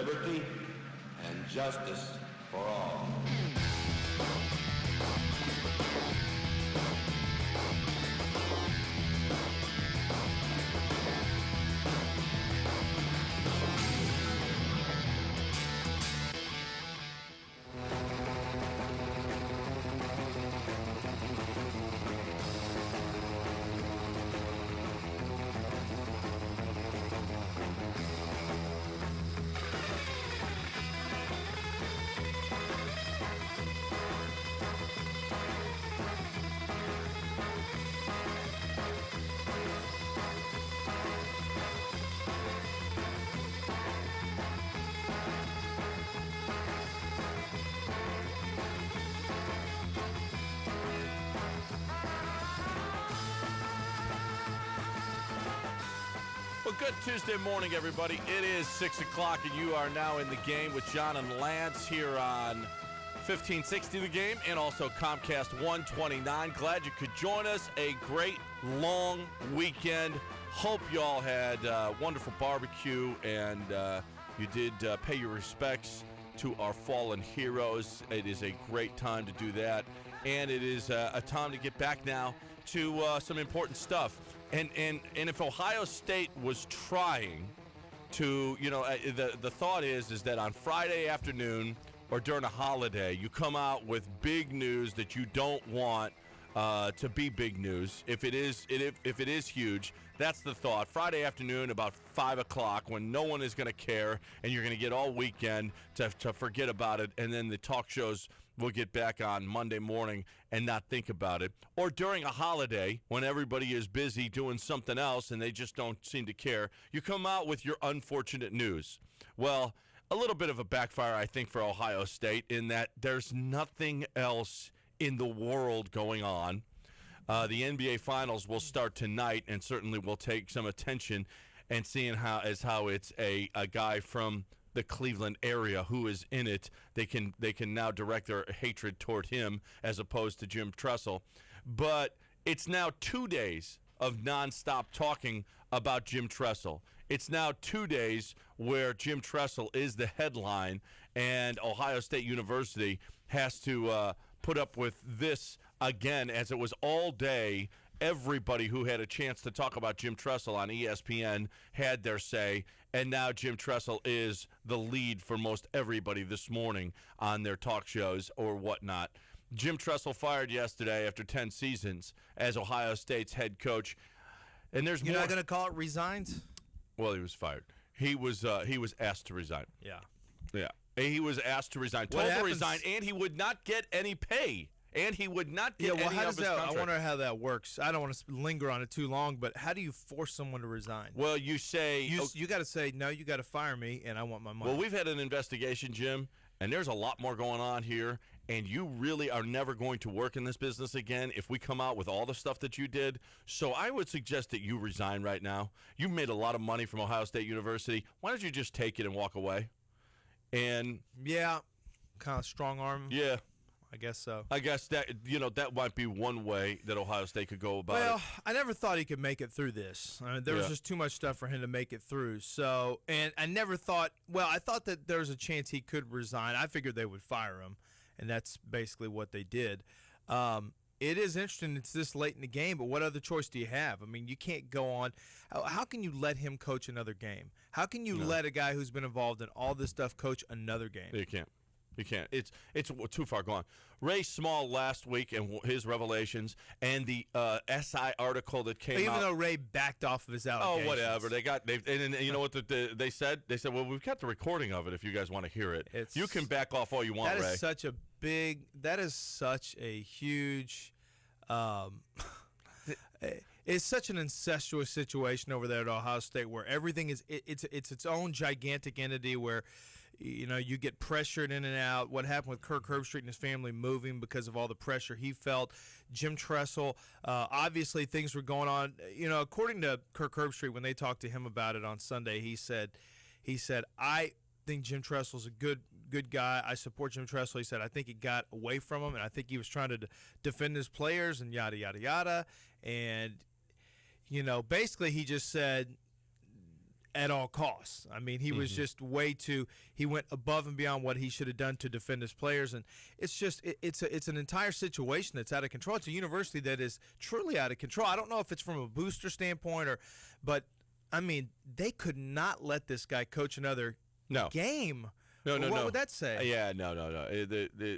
liberty and justice for all. Well, good Tuesday morning, everybody. It is 6 o'clock, and you are now in the game with John and Lance here on 1560 The Game and also Comcast 129. Glad you could join us. A great long weekend. Hope you all had a wonderful barbecue and you did pay your respects to our fallen heroes. It is a great time to do that, and it is a time to get back now to some important stuff. And if Ohio State was trying to, the thought is that on Friday afternoon or during a holiday, you come out with big news that you don't want to be big news. If it is huge, that's the thought. Friday afternoon about 5 o'clock when no one is going to care and you're going to get all weekend to forget about it, and then the talk shows will get back on Monday morning and not think about it. Or during a holiday when everybody is busy doing something else and they just don't seem to care, you come out with your unfortunate news. Well, a little bit of a backfire, I think, for Ohio State in that there's nothing else in the world going on. The NBA Finals will start tonight and certainly will take some attention, and seeing how it's a guy from the Cleveland area who is in it, they can now direct their hatred toward him as opposed to Jim Tressel. But it's now 2 days of nonstop talking about Jim Tressel. It's now 2 days where Jim Tressel is the headline, and Ohio State University has to put up with this again, as it was all day. Everybody who had a chance to talk about Jim Tressel on ESPN had their say, and now Jim Tressel is the lead for most everybody this morning on their talk shows or whatnot. Jim Tressel fired yesterday after 10 seasons as Ohio State's head coach. And there's You're more. not going to call it resigns? Well, he was fired. He was asked to resign. Yeah. He was asked to resign. Told to resign, and he would not get any pay. And he would not get any how of does his that, contract. I wonder how that works. I don't want to linger on it too long, but how do you force someone to resign? Well, you say... You got to say, no, you got to fire me, and I want my money. Well, we've had an investigation, Jim, and there's a lot more going on here, and you really are never going to work in this business again if we come out with all the stuff that you did. So I would suggest that you resign right now. You've made a lot of money from Ohio State University. Why don't you just take it and walk away? And yeah, kind of strong arm. Yeah. I guess so. I guess that might be one way that Ohio State could go about it. Well, I never thought he could make it through this. I mean, there was just too much stuff for him to make it through. So, and I never thought. Well, I thought that there was a chance he could resign. I figured they would fire him, and that's basically what they did. It is interesting it's this late in the game, but what other choice do you have? I mean, you can't go on. How can you let him coach another game? How can you let a guy who's been involved in all this stuff coach another game? You can't. You can't. It's too far gone. Ray Small last week and his revelations, and the SI article that came out. Even though Ray backed off of his allegations. Oh, whatever. And you know what they said? They said, well, we've got the recording of it if you guys want to hear it. You can back off all you want, Ray. That is such a huge it's such an incestuous situation over there at Ohio State where everything is it's its own gigantic entity where you get pressured in and out. What happened with Kirk Herbstreit and his family moving because of all the pressure he felt. Jim Tressel, obviously things were going on. According to Kirk Herbstreit, when they talked to him about it on Sunday, he said, I think Jim Tressel's a good guy. I support Jim Tressel. He said, I think it got away from him, and I think he was trying to defend his players and yada, yada, yada. And, basically he just said at all costs. I mean, he was just he went above and beyond what he should have done to defend his players, and it's just it's an entire situation that's out of control. It's a university that is truly out of control. I don't know if it's from a booster standpoint but I mean, they could not let this guy coach another game. No. What would that say? Yeah, no.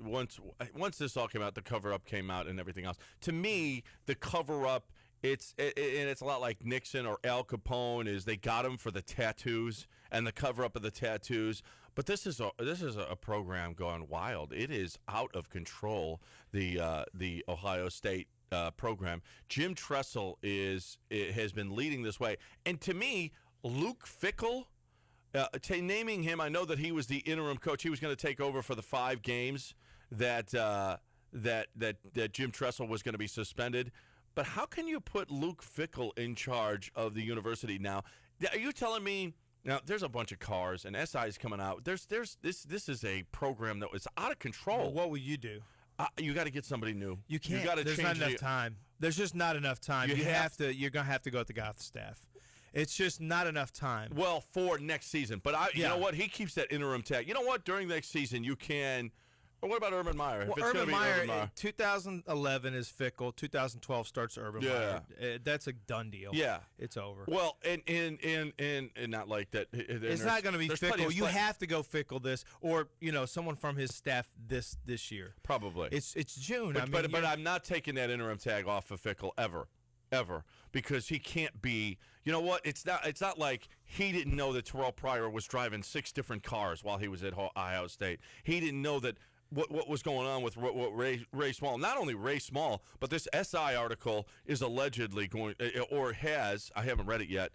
Once this all came out, the cover-up came out and everything else. To me, the cover-up, and it's a lot like Nixon or Al Capone, is they got him for the tattoos and the cover-up of the tattoos. But this is a program going wild. It is out of control, the Ohio State program. Jim Tressel has been leading this way. And to me, Luke Fickell, naming him, I know that he was the interim coach. He was going to take over for the 5 games that Jim Tressel was going to be suspended. But how can you put Luke Fickell in charge of the university now? Are you telling me now there's a bunch of cars and SI is coming out? This is a program that was out of control. Well, what would you do? You got to get somebody new. You can't. You gotta There's not enough time. There's just not enough time. You're gonna have to go with the Goth staff. It's just not enough time. Well, for next season. But you know what? He keeps that interim tag. You know what? During next season, you can. Or what about Urban Meyer? Well, Urban Meyer, 2011 is Fickell. 2012 starts Urban Meyer. That's a done deal. Yeah, it's over. Well, and not like that. It's not going to be Fickell. You have to go Fickell this, or someone from his staff this year. Probably. It's June. But I'm not taking that interim tag off of Fickell ever, because he can't be. You know what? It's not like he didn't know that Terrell Pryor was driving 6 different cars while he was at Ohio State. He didn't know that. What was going on with Ray Small? Not only Ray Small, but this SI article is allegedly going, or has, I haven't read it yet.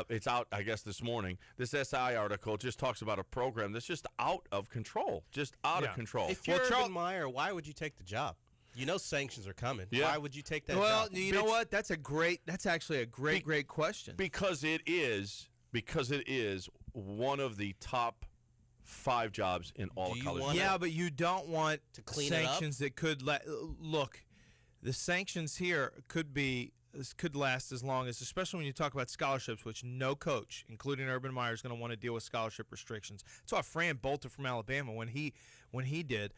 It's out, I guess, this morning. This SI article just talks about a program that's just out of control. Just out of control. If you're Urban Meyer, why would you take the job? You know sanctions are coming. Yeah. Why would you take that job? Well, you know what? That's actually a great question. Because it is one of the top 5 jobs in all of college. Yeah, but you don't want to clean sanctions that could look. The sanctions here could last as long as, especially when you talk about scholarships, which no coach, including Urban Meyer, is going to want to deal with scholarship restrictions. That's why Fran bolted from Alabama when he did.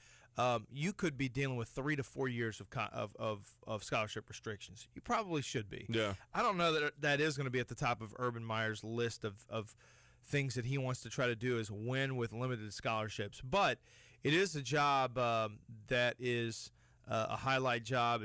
You could be dealing with 3 to 4 years of scholarship restrictions. You probably should be. Yeah. I don't know that is going to be at the top of Urban Meyer's list of things that he wants to try to do is win with limited scholarships. But it is a job that is a highlight job.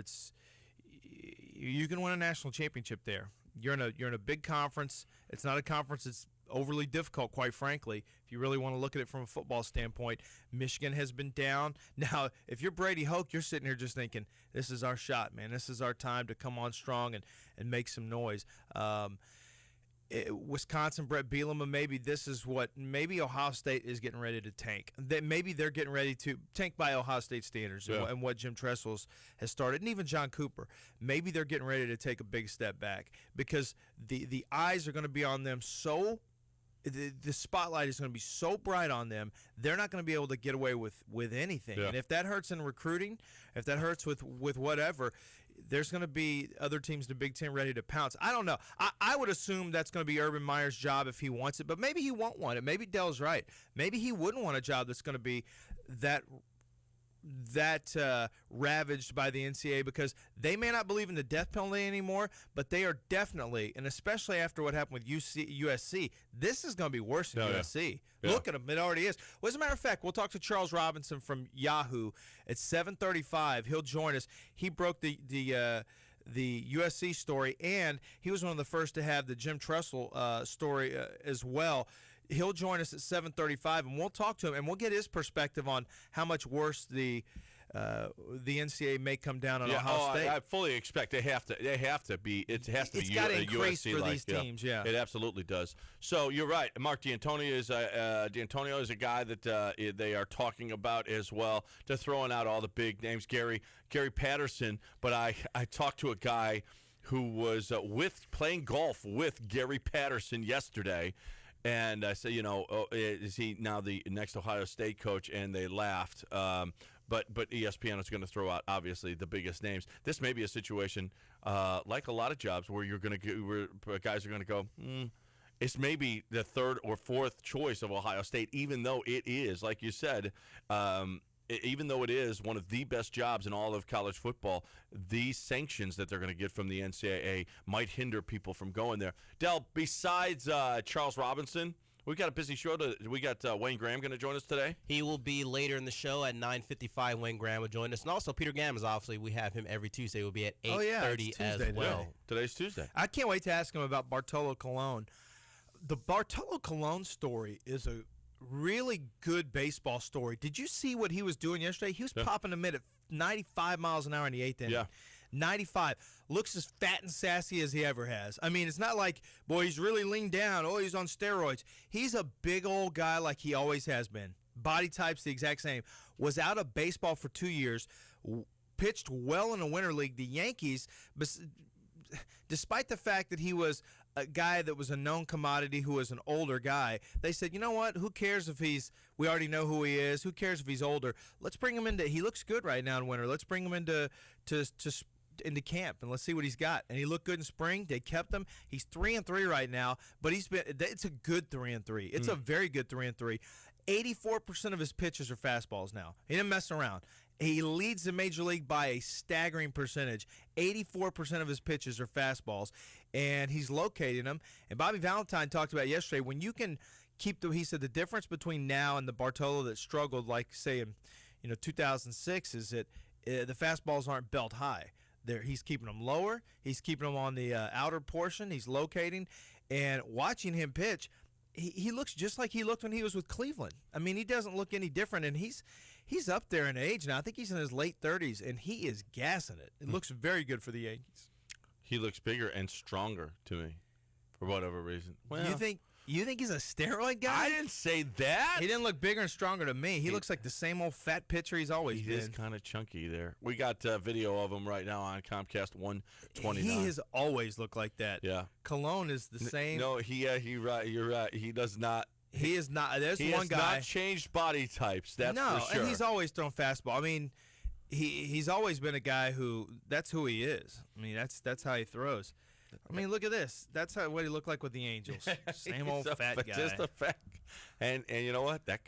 You can win a national championship there. You're in a big conference. It's not a conference that's overly difficult, quite frankly, if you really want to look at it from a football standpoint. Michigan has been down. Now, if you're Brady Hoke, you're sitting here just thinking, this is our shot, man. This is our time to come on strong and make some noise. Wisconsin, Brett Bielema, maybe Ohio State is getting ready to tank. Maybe they're getting ready to tank by Ohio State standards and what Jim Tressel has started, and even John Cooper. Maybe they're getting ready to take a big step back because the eyes are going to be on them the spotlight is going to be so bright on them, they're not going to be able to get away with anything. Yeah. And if that hurts in recruiting, if that hurts with whatever, there's going to be other teams in the Big Ten ready to pounce. I don't know. I would assume that's going to be Urban Meyer's job if he wants it, but maybe he won't want it. Maybe Dell's right. Maybe he wouldn't want a job that's going to be that ravaged by the NCAA, because they may not believe in the death penalty anymore, but they are definitely, and especially after what happened with USC, this is going to be worse than USC. Yeah. Look at them. It already is. Well, as a matter of fact, we'll talk to Charles Robinson from Yahoo at 7:35. He'll join us. He broke the USC story, and he was one of the first to have the Jim Tressel story as well. He'll join us at 7:35, and we'll talk to him, and we'll get his perspective on how much worse the NCAA may come down on Ohio State. I fully expect they have to be. It has to be. It's got to increase USC for these teams. Yeah, it absolutely does. So you're right. Mark D'Antonio is a guy that they are talking about as well. They're throwing out all the big names. Gary Patterson. But I talked to a guy who was playing golf with Gary Patterson yesterday. And I said, is he now the next Ohio State coach? And they laughed. But ESPN is going to throw out, obviously, the biggest names. This may be a situation like a lot of jobs where where guys are going to go, it's maybe the third or fourth choice of Ohio State, even though it is, like you said, even though it is one of the best jobs in all of college football, these sanctions that they're going to get from the NCAA might hinder people from going there. Del, besides Charles Robinson, we got a busy show. We got Wayne Graham going to join us today. He will be later in the show at 9:55. Wayne Graham will join us. And also Peter Gammons, obviously, we have him every Tuesday. Will be at 8:30 as Tuesday well. today. Today's Tuesday. I can't wait to ask him about Bartolo Colon. The Bartolo Colon story is a really good baseball story. Did you see what he was doing yesterday? He was popping a mid at 95 miles an hour in the eighth inning. Yeah. 95. Looks as fat and sassy as he ever has. I mean, it's not like, boy, he's really leaned down. Oh, he's on steroids. He's a big old guy like he always has been. Body type's the exact same. Was out of baseball for 2 years. Pitched well in the Winter League. The Yankees, despite the fact that he was a guy that was a known commodity who was an older guy, they said, you know what, who cares if we already know who he is, who cares if he's older, let's bring him into, he looks good right now in winter, let's bring him into camp and let's see what he's got. And he looked good in spring. They kept him. He's 3-3 right now, but it's a good 3-3. It's a very good 3-3. 84% of his pitches are fastballs now. He didn't mess around. He leads the major league by a staggering percentage. 84% of his pitches are fastballs, and he's locating them. And Bobby Valentine talked about yesterday, when you can keep he said the difference between now and the Bartolo that struggled, like, say, in 2006, is that the fastballs aren't belt high. He's keeping them lower. He's keeping them on the outer portion. He's locating. And watching him pitch, he looks just like he looked when he was with Cleveland. I mean, he doesn't look any different, and he's up there in age now. I think he's in his late 30s, and he is gassing it. It looks very good for the Yankees. He looks bigger and stronger to me, for whatever reason. Well, You think he's a steroid guy? I didn't say that. He didn't look bigger and stronger to me. He looks like the same old fat pitcher he's always He been. is kind of chunky there. We got video of him right now on Comcast 129. He has always looked like that. Yeah. Cologne is the same. No, you're right. He does not. He is not. There's He one has guy. not changed body types. That's no, for sure. and he's always thrown fastball. I mean, he's always been a guy who that's who he is. I mean, that's how he throws. I mean, look at this. That's what he looked like with the Angels. Same old fat guy. Just a fat. And you know what? That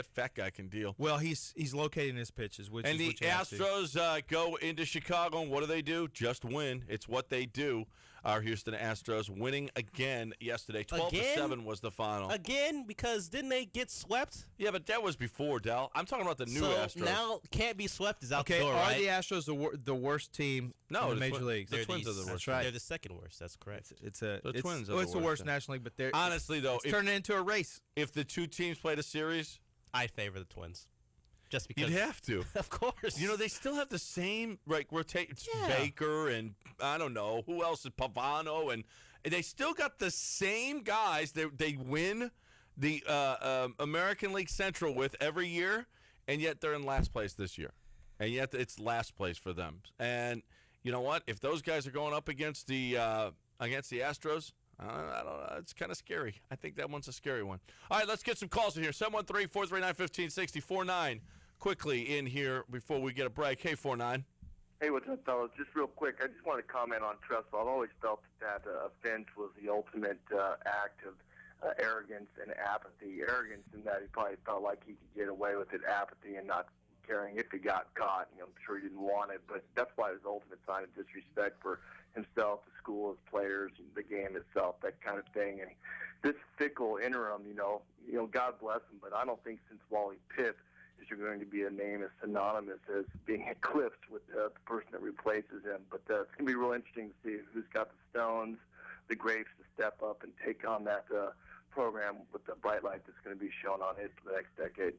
fat guy can deal. Well, he's locating his pitches, which And is the what you have to. Astros go into Chicago, and what do? Just win. It's what they do. Our Houston Astros winning again yesterday. 12-7 was the final. Again, because didn't they get swept? Yeah, but that was before, Del. I'm talking about the new So Astros. now can't be swept is out Okay, the door, are right? the Astros the worst team No, in the the major leagues? the They're Twins are the worst. That's right. They're the second worst. That's correct. It's The Twins are well, the it's the worst, worst yeah. national league, but they're Honestly, though, it's turning into a race. if the two teams played a series, I favor the Twins. Just because. you'd have to. Of course. You know, they still have the same rotation. Yeah. Baker and I don't know who else is Pavano, and they still got the same guys. They win the American League Central with every year, and yet they're in last place this year, and yet it's last place for them. And you know what? If those guys are going up against the Astros, I don't know. It's kind of scary. I think that one's a scary one. All right, let's get some calls in here. 713-439-1560. 49 quickly in here before we get a break. Hey, 49. Hey, what's up, fellas? Just real quick, I just want to comment on Tressel. I've always felt that offense was the ultimate act of arrogance and apathy. Arrogance in that he probably felt like he could get away with it, apathy and not caring if he got caught. I'm sure he didn't want it, but that's why it was the ultimate sign of disrespect for himself, the school, his players, the game itself, that kind of thing. And this fickle interim, God bless him, but I don't think since Wally Pipp is there going to be a name as synonymous as being eclipsed with the person that replaces him. But it's going to be real interesting to see who's got the stones, the grapes to step up and take on that program with the bright light that's going to be shown on it for the next decade.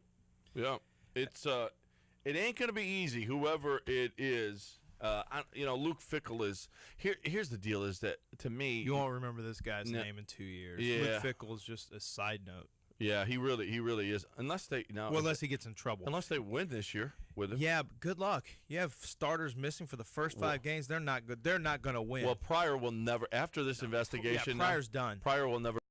Yeah, it ain't going to be easy, whoever it is. Luke Fickell is here. Here's the deal: is that to me, You won't remember this guy's No. name in 2 years. Yeah. Luke Fickell is just a side note. yeah, he really is. Unless they Unless he gets in trouble. unless they win this year with him. Yeah, but good luck. You have starters missing for the first 5 games. They're not good. They're not going to win. Well, Pryor will never after this investigation. Pryor's done. Pryor will never